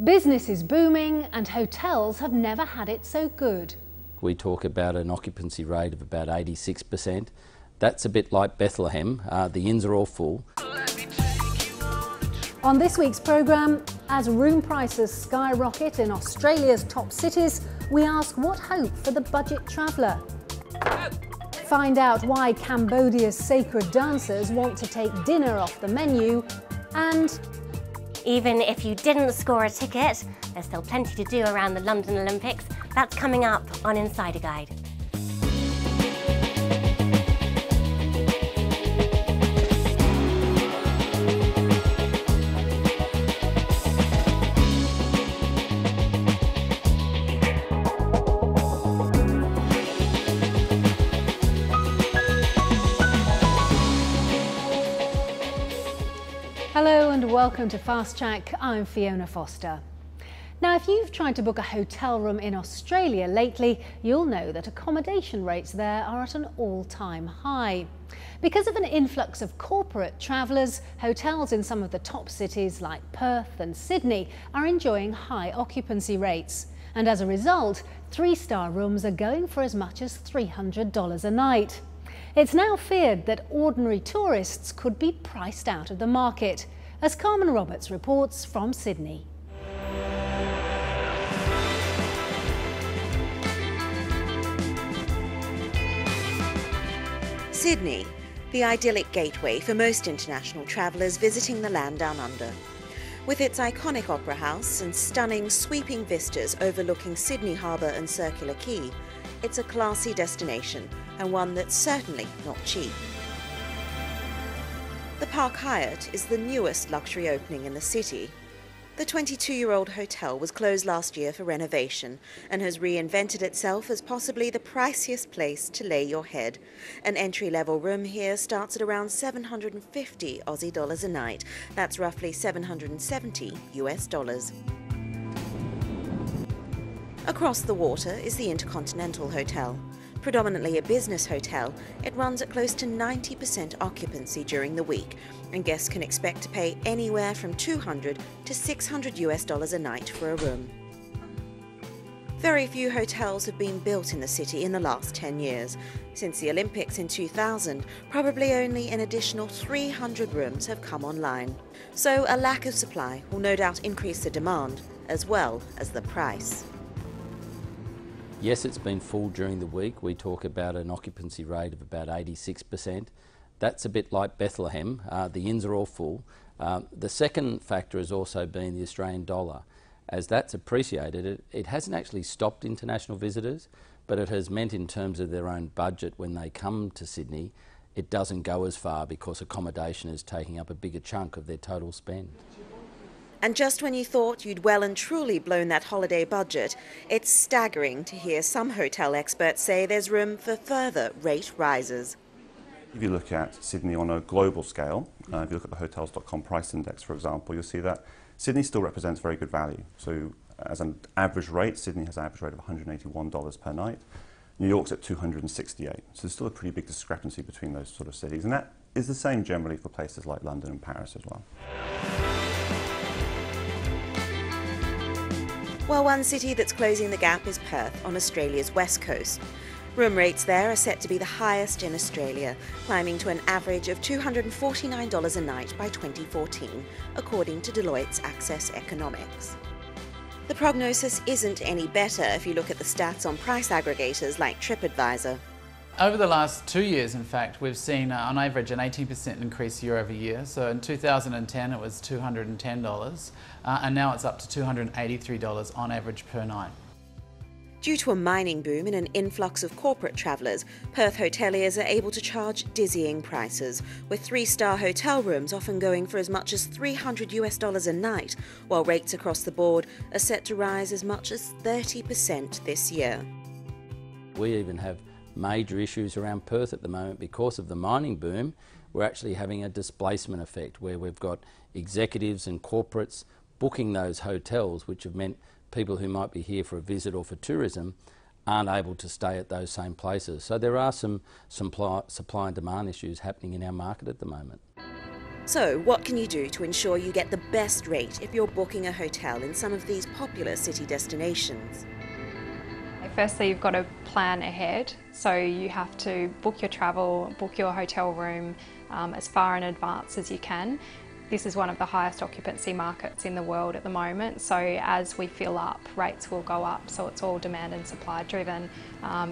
Business is booming and hotels have never had it so good. We talk about an occupancy rate of about 86%. That's a bit like Bethlehem. The inns are all full. On this week's programme, as room prices skyrocket in Australia's top cities, we ask what hope for the budget traveller. Find out why Cambodia's sacred dancers want to take dinner off the menu, and even if you didn't score a ticket, there's still plenty to do around the London Olympics. That's coming up on Insider Guide. Hello and welcome to Fast Track. I'm Fiona Foster. Now, if you've tried to book a hotel room in Australia lately, you'll know that accommodation rates there are at an all-time high. Because of an influx of corporate travellers, hotels in some of the top cities like Perth and Sydney are enjoying high occupancy rates. And as a result, three-star rooms are going for as much as $300 a night. It's now feared that ordinary tourists could be priced out of the market, as Carmen Roberts reports from Sydney. Sydney, the idyllic gateway for most international travellers visiting the land down under. With its iconic opera house and stunning sweeping vistas overlooking Sydney Harbour and Circular Quay, it's a classy destination and one that's certainly not cheap. The Park Hyatt is the newest luxury opening in the city. The 22-year-old hotel was closed last year for renovation and has reinvented itself as possibly the priciest place to lay your head. An entry-level room here starts at around 750 Aussie dollars a night. That's roughly 770 US dollars. Across the water is the Intercontinental Hotel. Predominantly a business hotel, it runs at close to 90% occupancy during the week, and guests can expect to pay anywhere from 200 to 600 US dollars a night for a room. Very few hotels have been built in the city in the last 10 years. Since the Olympics in 2000, probably only an additional 300 rooms have come online. So a lack of supply will no doubt increase the demand, as well as the price. Yes, it's been full during the week. We talk about an occupancy rate of about 86%. That's a bit like Bethlehem. The inns are all full. The second factor has also been the Australian dollar. As that's appreciated, it hasn't actually stopped international visitors, but it has meant in terms of their own budget when they come to Sydney, it doesn't go as far because accommodation is taking up a bigger chunk of their total spend. And just when you thought you'd well and truly blown that holiday budget, it's staggering to hear some hotel experts say there's room for further rate rises. If you look at Sydney on a global scale, if you look at the Hotels.com price index, for example, you'll see that Sydney still represents very good value. So as an average rate, Sydney has an average rate of $181 per night. New York's at $268. So there's still a pretty big discrepancy between those sort of cities. And that is the same generally for places like London and Paris as well. Well, one city that's closing the gap is Perth on Australia's west coast. Room rates there are set to be the highest in Australia, climbing to an average of $249 a night by 2014, according to Deloitte's Access Economics. The prognosis isn't any better if you look at the stats on price aggregators like TripAdvisor. Over the last 2 years, in fact, we've seen on average an 18% increase year over year. So in 2010 it was $210 and now it's up to $283 on average per night. Due to a mining boom and an influx of corporate travellers, Perth hoteliers are able to charge dizzying prices, with three-star hotel rooms often going for as much as 300 US dollars a night, while rates across the board are set to rise as much as 30% this year. We even have major issues around Perth at the moment because of the mining boom. We're actually having a displacement effect where we've got executives and corporates booking those hotels, which have meant people who might be here for a visit or for tourism aren't able to stay at those same places. So there are some supply and demand issues happening in our market at the moment. So, what can you do to ensure you get the best rate if you're booking a hotel in some of these popular city destinations? Firstly, you've got to plan ahead, so you have to book your travel, book your hotel room as far in advance as you can. This is one of the highest occupancy markets in the world at the moment, so as we fill up, rates will go up, so it's all demand and supply driven,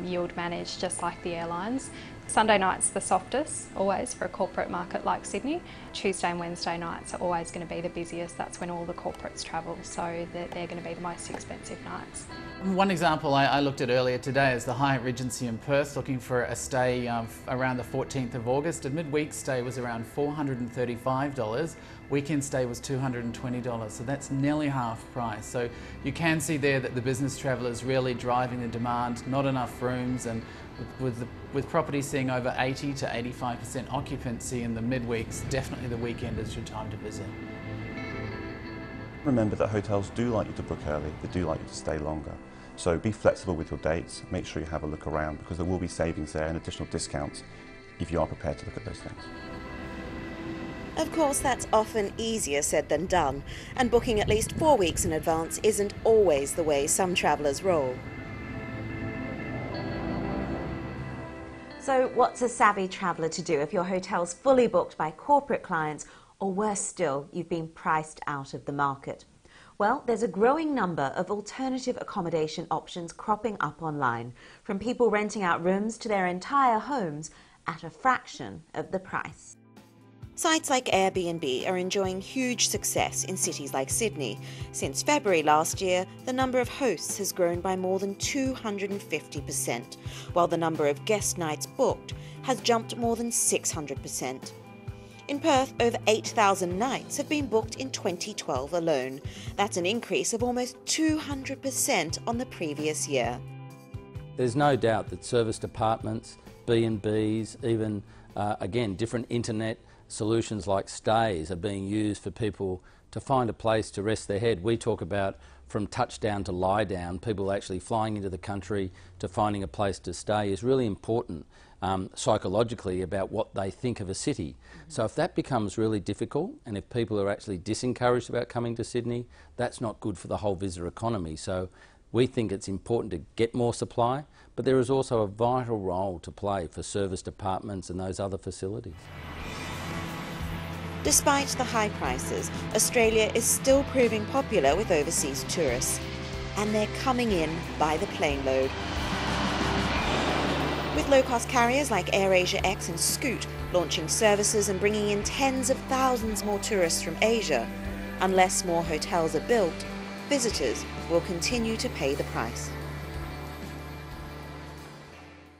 yield managed, just like the airlines. Sunday night's the softest, always, for a corporate market like Sydney. Tuesday and Wednesday nights are always going to be the busiest. That's when all the corporates travel, so they're going to be the most expensive nights. One example I looked at earlier today is the Hyatt Regency in Perth, looking for a stay around the 14th of August. A midweek stay was around $435. Weekend stay was $220, so that's nearly half price. So you can see there that the business traveller is really driving the demand, not enough rooms, and with properties seeing over 80 to 85% occupancy in the midweeks, definitely the weekend is your time to visit. Remember that hotels do like you to book early, they do like you to stay longer. So be flexible with your dates, make sure you have a look around, because there will be savings there and additional discounts if you are prepared to look at those things. Of course, that's often easier said than done, and booking at least 4 weeks in advance isn't always the way some travellers roll. So what's a savvy traveller to do if your hotel's fully booked by corporate clients, or worse still, you've been priced out of the market? Well, there's a growing number of alternative accommodation options cropping up online, from people renting out rooms to their entire homes at a fraction of the price. Sites like Airbnb are enjoying huge success in cities like Sydney. Since February last year, the number of hosts has grown by more than 250%, while the number of guest nights booked has jumped more than 600%. In Perth, over 8,000 nights have been booked in 2012 alone. That's an increase of almost 200% on the previous year. There's no doubt that serviced apartments, B&Bs, even, again, different internet solutions like stays are being used for people to find a place to rest their head. We talk about from touchdown to lie down, people actually flying into the country to finding a place to stay is really important psychologically about what they think of a city. So if that becomes really difficult, and if people are actually disencouraged about coming to Sydney, that's not good for the whole visitor economy. So we think it's important to get more supply, but there is also a vital role to play for serviced apartments and those other facilities. Despite the high prices, Australia is still proving popular with overseas tourists, and they're coming in by the plane load. With low-cost carriers like AirAsia X and Scoot launching services and bringing in tens of thousands more tourists from Asia, unless more hotels are built, visitors will continue to pay the price.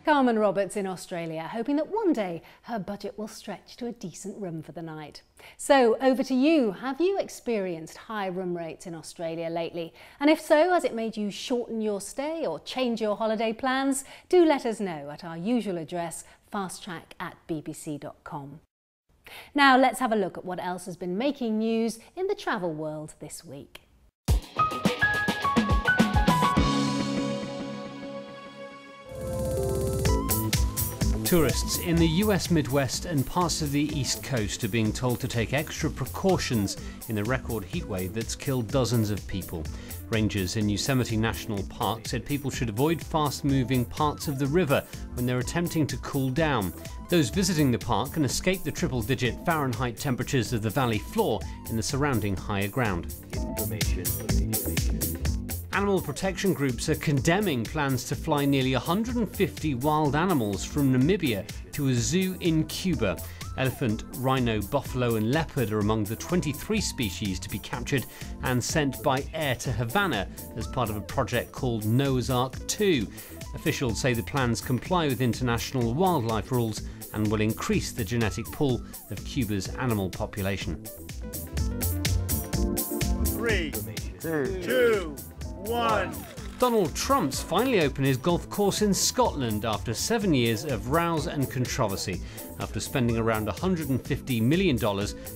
Carmen Roberts in Australia, hoping that one day her budget will stretch to a decent room for the night. So over to you. Have you experienced high room rates in Australia lately? And if so, has it made you shorten your stay or change your holiday plans? Do let us know at our usual address, fasttrack@bbc.com. Now let's have a look at what else has been making news in the travel world this week. Tourists in the US Midwest and parts of the East Coast are being told to take extra precautions in the record heatwave that's killed dozens of people. Rangers in Yosemite National Park said people should avoid fast-moving parts of the river when they're attempting to cool down. Those visiting the park can escape the triple-digit Fahrenheit temperatures of the valley floor in the surrounding higher ground. Animal protection groups are condemning plans to fly nearly 150 wild animals from Namibia to a zoo in Cuba. Elephant, rhino, buffalo and leopard are among the 23 species to be captured and sent by air to Havana as part of a project called Noah's Ark 2. Officials say the plans comply with international wildlife rules and will increase the genetic pool of Cuba's animal population. 3, 2, 1. Donald Trump's finally opened his golf course in Scotland after 7 years of rows and controversy. After spending around $150 million,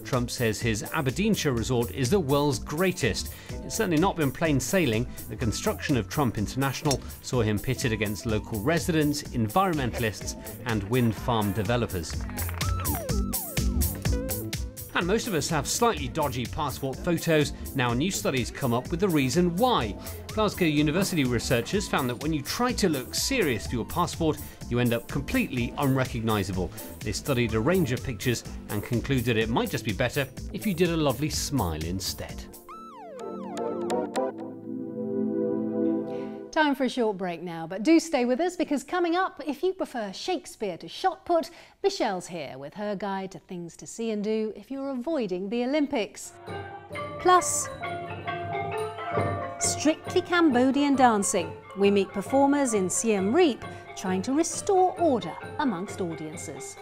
Trump says his Aberdeenshire resort is the world's greatest. It's certainly not been plain sailing. The construction of Trump International saw him pitted against local residents, environmentalists and wind farm developers. And most of us have slightly dodgy passport photos. Now, new studies come up with the reason why. Glasgow University researchers found that when you try to look serious for your passport, you end up completely unrecognisable. They studied a range of pictures and concluded it might just be better if you did a lovely smile instead. Time for a short break now, but do stay with us because coming up, if you prefer Shakespeare to shot put, Michelle's here with her guide to things to see and do if you're avoiding the Olympics. Plus, strictly Cambodian dancing. We meet performers in Siem Reap trying to restore order amongst audiences.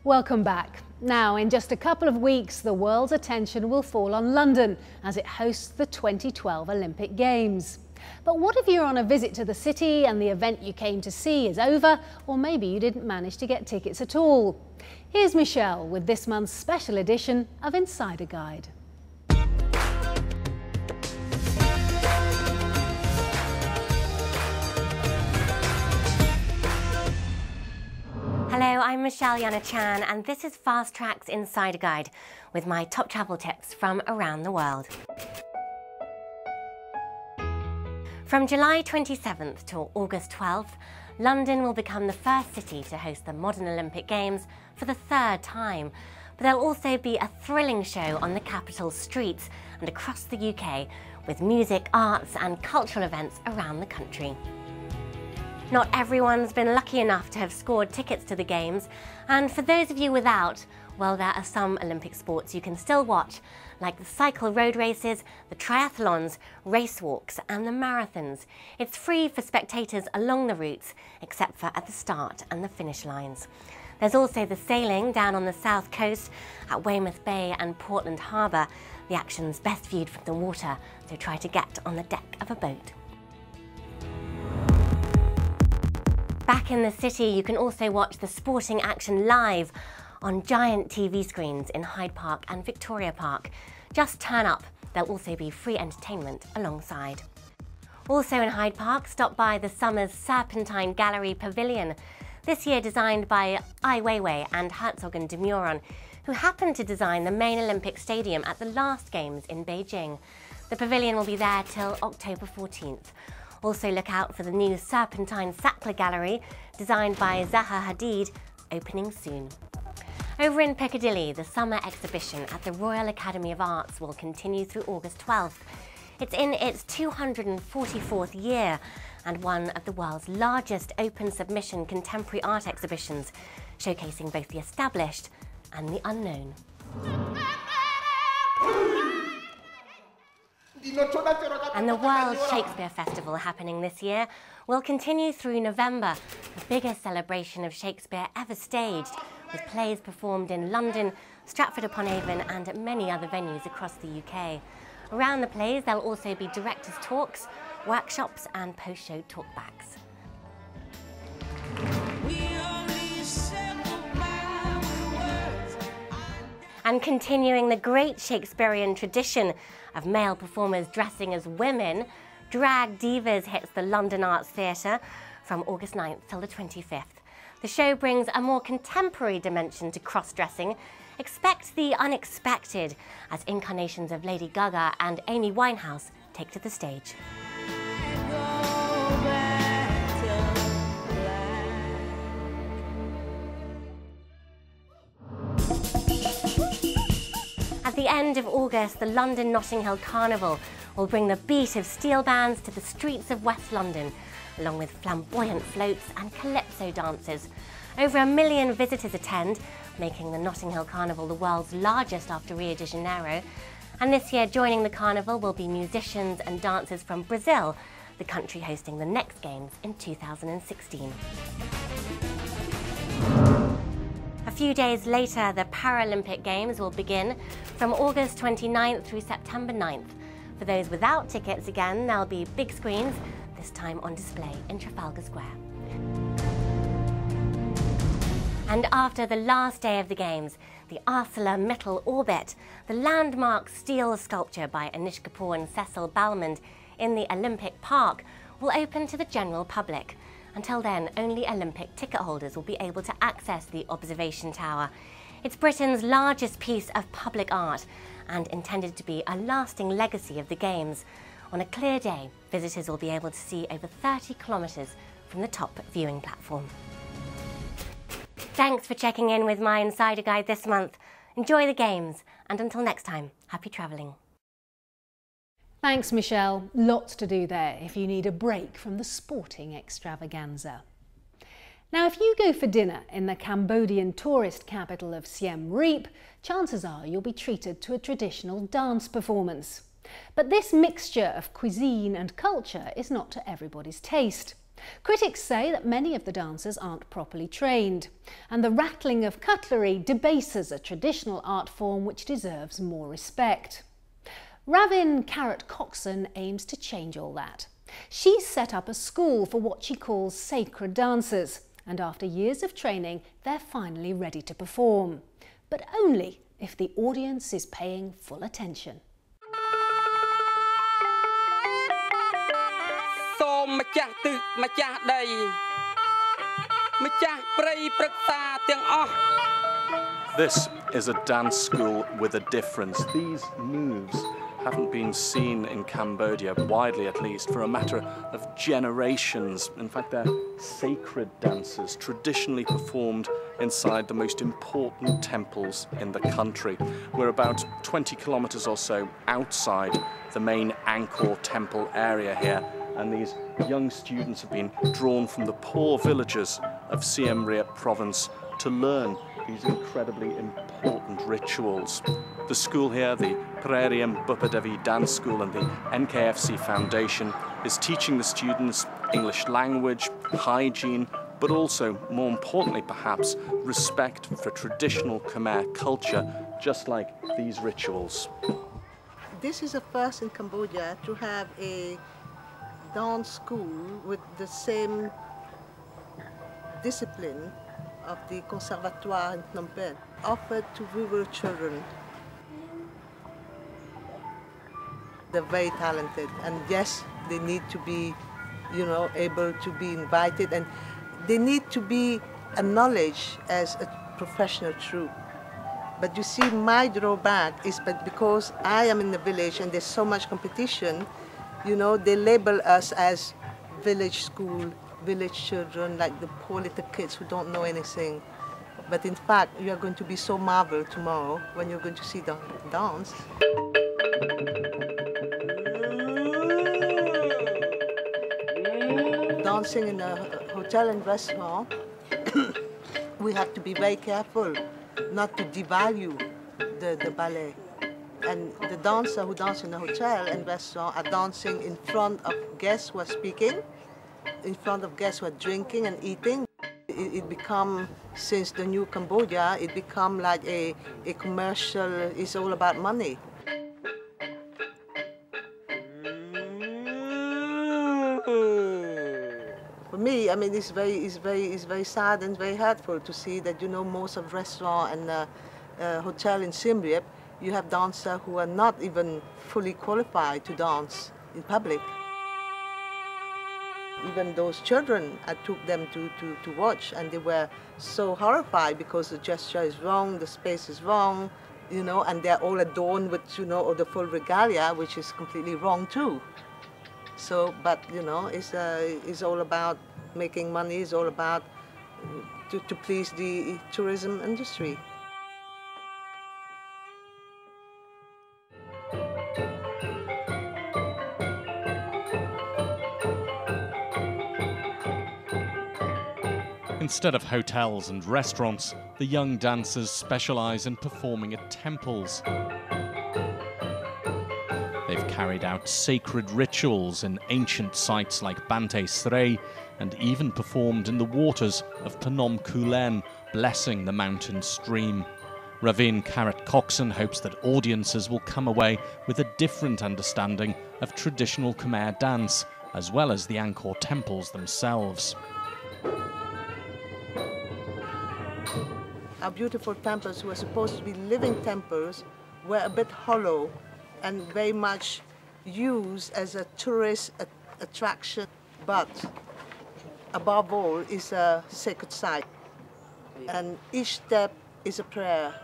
Welcome back. Now, in just a couple of weeks, the world's attention will fall on London as it hosts the 2012 Olympic Games. But what if you're on a visit to the city and the event you came to see is over, or maybe you didn't manage to get tickets at all? Here's Michelle with this month's special edition of Insider Guide. Hello, I'm Michelle Yana-Chan and this is Fast Track's Insider Guide with my top travel tips from around the world. From July 27th till August 12th, London will become the first city to host the modern Olympic Games for the third time. But there'll also be a thrilling show on the capital's streets and across the UK with music, arts and cultural events around the country. Not everyone's been lucky enough to have scored tickets to the Games, and for those of you without, well, there are some Olympic sports you can still watch, like the cycle road races, the triathlons, race walks and the marathons. It's free for spectators along the routes, except for at the start and the finish lines. There's also the sailing down on the south coast at Weymouth Bay and Portland Harbour. The action's best viewed from the water, so try to get on the deck of a boat. Back in the city, you can also watch the sporting action live on giant TV screens in Hyde Park and Victoria Park. Just turn up, there'll also be free entertainment alongside. Also in Hyde Park, stop by the summer's Serpentine Gallery Pavilion, this year designed by Ai Weiwei and Herzog & de Meuron, who happened to design the main Olympic stadium at the last Games in Beijing. The pavilion will be there till October 14th. Also look out for the new Serpentine Sackler Gallery, designed by Zaha Hadid, opening soon. Over in Piccadilly, the summer exhibition at the Royal Academy of Arts will continue through August 12th. It's in its 244th year and one of the world's largest open submission contemporary art exhibitions, showcasing both the established and the unknown. And the World Shakespeare Festival happening this year will continue through November, the biggest celebration of Shakespeare ever staged, with plays performed in London, Stratford-upon-Avon and at many other venues across the UK. Around the plays there'll also be directors' talks, workshops and post-show talkbacks. And continuing the great Shakespearean tradition of male performers dressing as women, Drag Divas hits the London Arts Theatre from August 9th till the 25th. The show brings a more contemporary dimension to cross-dressing. Expect the unexpected as incarnations of Lady Gaga and Amy Winehouse take to the stage. At the end of August, the London Notting Hill Carnival will bring the beat of steel bands to the streets of West London, along with flamboyant floats and calypso dances. Over 1 million visitors attend, making the Notting Hill Carnival the world's largest after Rio de Janeiro. And this year, joining the carnival will be musicians and dancers from Brazil, the country hosting the next Games in 2016. A few days later, the Paralympic Games will begin from August 29th through September 9th. For those without tickets, again, there'll be big screens, this time on display in Trafalgar Square. And after the last day of the Games, the ArcelorMittal Orbit, the landmark steel sculpture by Anish Kapoor and Cecil Balmond in the Olympic Park, will open to the general public. Until then, only Olympic ticket holders will be able to access the observation tower. It's Britain's largest piece of public art and intended to be a lasting legacy of the Games. On a clear day, visitors will be able to see over 30 kilometres from the top viewing platform. Thanks for checking in with my Insider Guide this month. Enjoy the Games, and until next time, happy travelling. Thanks, Michelle. Lots to do there if you need a break from the sporting extravaganza. Now, if you go for dinner in the Cambodian tourist capital of Siem Reap, chances are you'll be treated to a traditional dance performance. But this mixture of cuisine and culture is not to everybody's taste. Critics say that many of the dancers aren't properly trained, and the rattling of cutlery debases a traditional art form which deserves more respect. Ravin Carrot Coxon aims to change all that. She's set up a school for what she calls sacred dancers, and after years of training, they're finally ready to perform. But only if the audience is paying full attention. This is a dance school with a difference. These moves haven't been seen in Cambodia, widely at least, for a matter of generations. In fact, they're sacred dances, traditionally performed inside the most important temples in the country. We're about 20 kilometers or so outside the main Angkor temple area here, and these young students have been drawn from the poor villages of Siem Reap province to learn these incredibly important rituals. The school here, the Prariam Bupadevi Dance School and the NKFC Foundation, is teaching the students English language, hygiene, but also, more importantly perhaps, respect for traditional Khmer culture, just like these rituals. This is the first in Cambodia to have a dance school with the same discipline of the Conservatoire in Phnom Penh, offered to rural children. They're very talented, and yes, they need to be, able to be invited, and they need to be acknowledged as a professional troupe. But you see, my drawback is because I am in the village and there's so much competition, they label us as village school, village children, like the poor little kids who don't know anything. But in fact, you are going to be so marveled tomorrow when you're going to see the dance. Dancing in a hotel and restaurant, we have to be very careful not to devalue the ballet. And the dancers who dance in a hotel and restaurant are dancing in front of guests who are speaking, in front of guests who are drinking and eating. It become, since the new Cambodia, it become like a commercial, it's all about money. For me, it's very sad and very hurtful to see that, most of restaurant and hotel in Siem Reap, you have dancers who are not even fully qualified to dance in public. Even those children, I took them to watch, and they were so horrified because the gesture is wrong, the space is wrong, and they're all adorned with, all the full regalia, which is completely wrong too. So, but, it's all about making money, it's all about to please the tourism industry. Instead of hotels and restaurants, the young dancers specialise in performing at temples. They've carried out sacred rituals in ancient sites like Bante Srey and even performed in the waters of Phnom Kulen, blessing the mountain stream. Ravin Karat-Coxon hopes that audiences will come away with a different understanding of traditional Khmer dance, as well as the Angkor temples themselves. Our beautiful temples, who are supposed to be living temples, were a bit hollow and very much used as a tourist attraction. But above all is a sacred site, and each step is a prayer.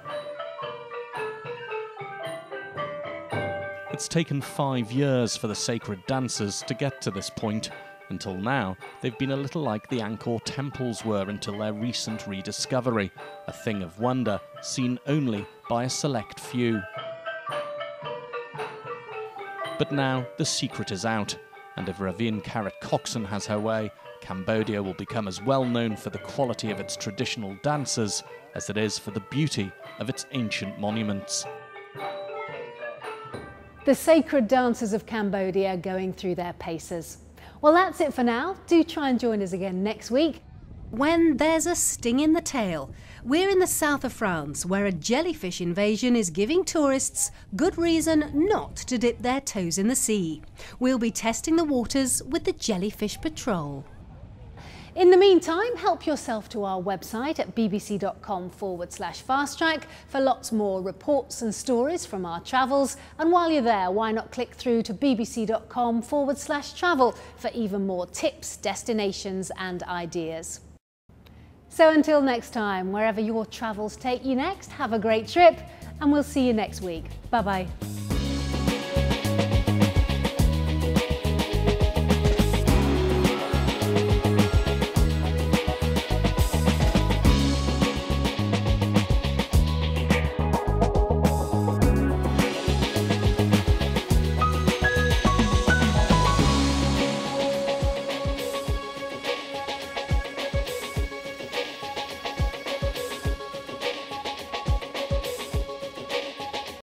It's taken 5 years for the sacred dancers to get to this point. Until now, they've been a little like the Angkor temples were until their recent rediscovery, a thing of wonder seen only by a select few. But now the secret is out, and if Ravin Karat-Coxon has her way, Cambodia will become as well known for the quality of its traditional dancers as it is for the beauty of its ancient monuments. The sacred dancers of Cambodia going through their paces. Well, that's it for now. Do try and join us again next week when there's a sting in the tail. We're in the south of France, where a jellyfish invasion is giving tourists good reason not to dip their toes in the sea. We'll be testing the waters with the Jellyfish Patrol. In the meantime, help yourself to our website at bbc.com/fasttrack for lots more reports and stories from our travels. And while you're there, why not click through to bbc.com/travel for even more tips, destinations and ideas. So until next time, wherever your travels take you next, have a great trip and we'll see you next week. Bye-bye.